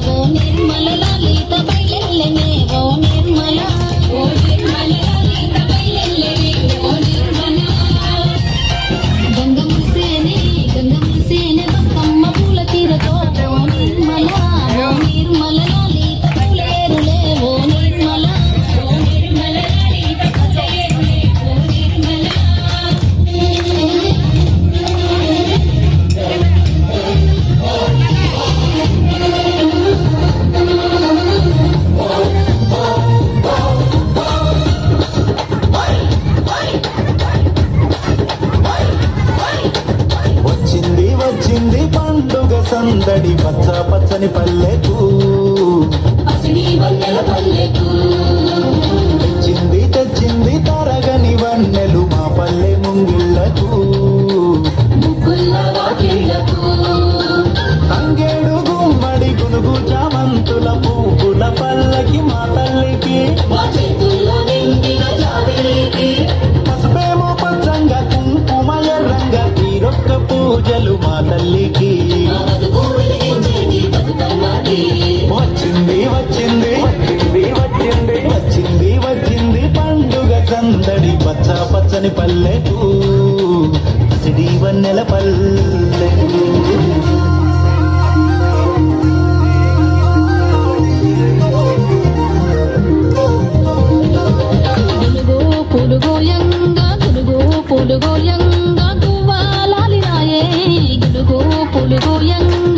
ఓ నిర్మల లలిత బయలెల్లెనే ఓ నిర్మల ఓ నిర్మల లలిత బయలెల్లెనే ఓ నిర్మల గంగముసేనే బతుకమ్మ పూల తీరతో ఓ నిర్మల లలిత పూలేరులే ఓ నిర్మల లలిత పూలేరులే ఓ నిర్మల వచ్చింది పండుగ సందడి పచ్చ పచ్చని పల్లెకు తెచ్చింది తరగని వన్నెలు మా పల్లె ముంగిళ్లకు తంగేడు గుమ్మడి గునుగు చామంతుల పువ్వుల పల్లకి మా తల్లికి పసుపేమో పచ్చంగా కుంకుమ ఎర్రంగా తీరొక్క పూజలు మా తల్లికి వచ్చింది పండుగ సందడి పచ్చ పచ్చని పల్లెకు సిడి వన్నెల పల్లెకు పులుగోయంగా గువ్వాలాలి రాయే గులుగో పులుగోయంగా